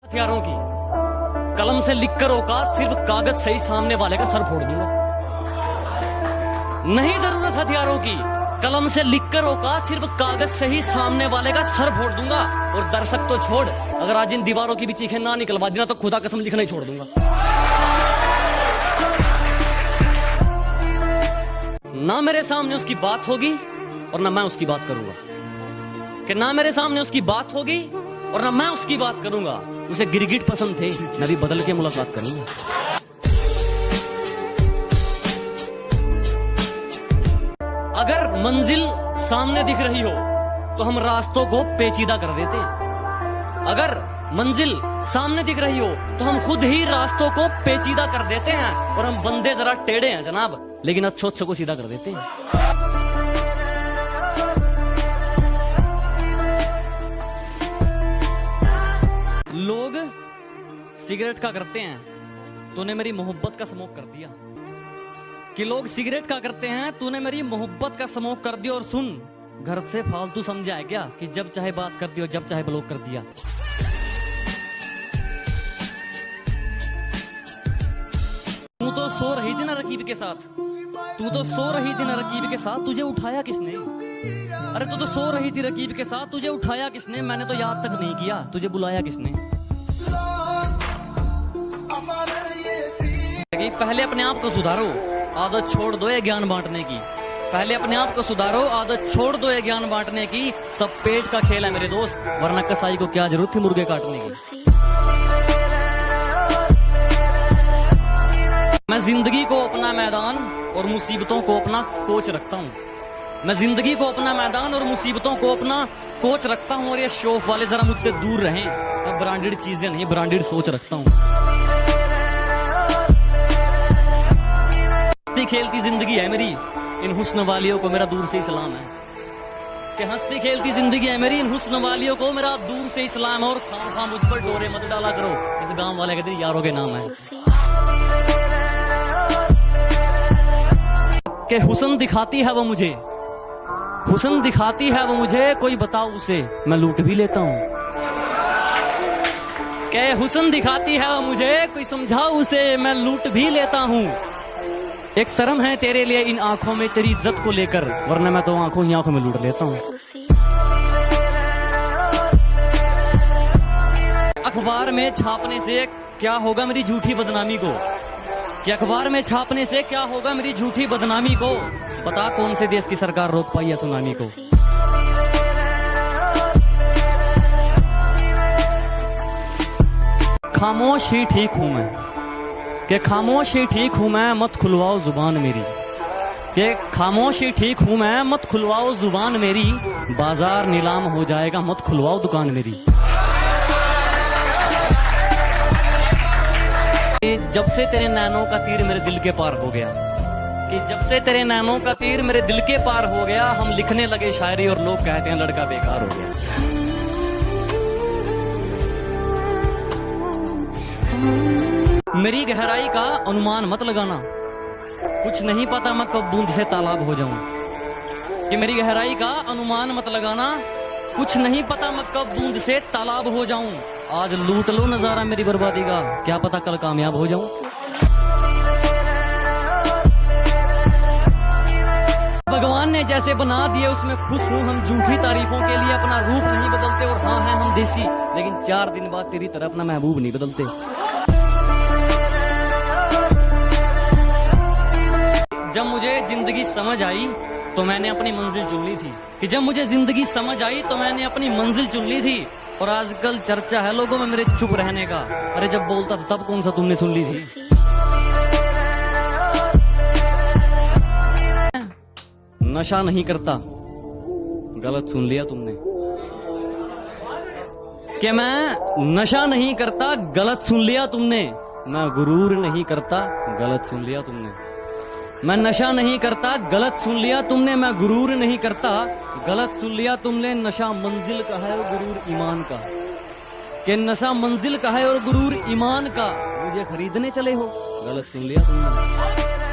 हथियारों की कलम से लिखकर औकात सिर्फ कागज से ही सामने वाले का सर फोड़ दूंगा। नहीं जरूरत हथियारों की, कलम से लिखकर औकात सिर्फ कागज से ही सामने वाले का सर फोड़ दूंगा। और दर्शक तो छोड़, अगर आज इन दीवारों की भी चीखें ना निकलवा देना तो खुदा कसम लिखना ही छोड़ दूंगा। ना मेरे सामने उसकी बात होगी और ना मैं उसकी बात करूंगा, कि ना मेरे सामने उसकी बात होगी और ना मैं उसकी बात करूंगा। उसे गिरगिट पसंद थे, मैं भी बदल के मुलाकात करूंगा। अगर मंजिल सामने दिख रही हो तो हम रास्तों को पेचीदा कर देते। अगर मंजिल सामने दिख रही हो तो हम खुद ही रास्तों को पेचीदा कर देते हैं। और हम बंदे जरा टेढ़े हैं जनाब, लेकिन अच्छों को सीधा कर देते हैं। लोग सिगरेट का करते हैं, तूने मेरी मोहब्बत का स्मोक कर दिया। कि लोग सिगरेट का करते हैं, तूने मेरी मोहब्बत का स्मोक कर दिया। और सुन, घर से फालतू समझा है क्या कि जब चाहे बात कर दी और जब चाहे ब्लॉक कर दिया। तू तो सो रही थी ना रकीब के साथ, तू तो सो रही थी ना रकीब के साथ, तुझे उठाया किसने? अरे तू तो सो रही थी रकीब के साथ, तुझे उठाया किसने? मैंने तो याद तक नहीं किया, तुझे बुलाया किसने? पहले अपने आप को सुधारो, आदत छोड़ दो ये ज्ञान बांटने की। पहले अपने आप को सुधारो, आदत छोड़ दो ये ज्ञान बांटने की। सब पेट का खेल है मेरे दोस्त, वरना कसाई को क्या जरूरत थी मुर्गे काटने की। मैं जिंदगी को अपना मैदान और मुसीबतों को अपना कोच रखता हूँ। मैं जिंदगी को अपना मैदान और मुसीबतों को अपना कोच रखता हूँ। और ये शौक वाले जरा मुझसे दूर रहें, मैं ब्रांडेड चीजें नहीं ब्रांडेड सोच रखता हूँ। हंसती खेलती जिंदगी है मेरी, इन हुस्न वालियों को मेरा दूर से सलाम है। कि हंसती खेलती जिंदगी है मेरी, इन हुस्न वालियों को मेरा दूर से सलाम है। और खामखा मुझ पर डोरे मत डाला करो, इस गांव वाले कहते हैं यारों के नाम है। कि हुस्न दिखाती है वो मुझे, हुस्न दिखाती है वो मुझे, कोई बताओ उसे मैं लूट भी लेता हूँ। कि हुस्न दिखाती है वो मुझे, कोई समझाओ उसे मैं लूट भी लेता हूँ। एक शर्म है तेरे लिए इन आंखों में तेरी इज्जत को लेकर, वरना मैं तो आंखों ही आंखों में लूट लेता हूँ। अखबार में छापने से क्या होगा मेरी झूठी बदनामी को? कि अखबार में छापने से क्या होगा मेरी झूठी बदनामी को? बता कौन से देश की सरकार रोक पाई है सुनामी को? खामोश ही ठीक हूं मैं, कि खामोश ही ठीक हूं मैं, मत खुलवाओ जुबान मेरी। कि खामोश ही ठीक हूं मैं, मत खुलवाओ जुबान मेरी। बाजार नीलाम हो जाएगा, मत खुलवाओ दुकान मेरी। जब से तेरे नैनों का तीर मेरे दिल के पार हो गया, कि जब से तेरे नैनों का तीर मेरे दिल के पार हो गया, हम लिखने लगे शायरी और लोग कहते हैं लड़का बेकार हो गया। मेरी गहराई का अनुमान मत लगाना, कुछ नहीं पता मैं कब बूंद से तालाब हो जाऊं। कि मेरी गहराई का अनुमान मत लगाना, कुछ नहीं पता मैं कब बूंद से तालाब हो जाऊं। आज लूट लो नजारा मेरी बर्बादी का, क्या पता कल कामयाब हो जाऊं। भगवान ने जैसे बना दिए उसमें खुश हूं। हम झूठी तारीफों के लिए अपना रूप नहीं बदलते। और हाँ हैं हम देसी, लेकिन 4 दिन बाद तेरी तरह अपना महबूब नहीं बदलते। जब मुझे जिंदगी समझ आई तो मैंने अपनी मंजिल चुन ली थी। कि जब मुझे जिंदगी समझ आई तो मैंने अपनी मंजिल चुन ली थी। और आजकल चर्चा है लोगों में मेरे चुप रहने का। अरे जब बोलता तब कौन सा तुमने सुन ली थी? नशा नहीं करता, गलत सुन लिया तुमने। कि मैं नशा नहीं करता, गलत सुन लिया तुमने। मैं गुरूर नहीं करता, गलत सुन लिया तुमने। मैं नशा नहीं करता, गलत सुन लिया तुमने। मैं गुरूर नहीं करता, गलत सुन लिया तुमने। नशा मंजिल का है और गुरूर ईमान का। कि नशा मंजिल का है और गुरूर ईमान का। मुझे खरीदने चले हो, गलत सुन लिया तुमने।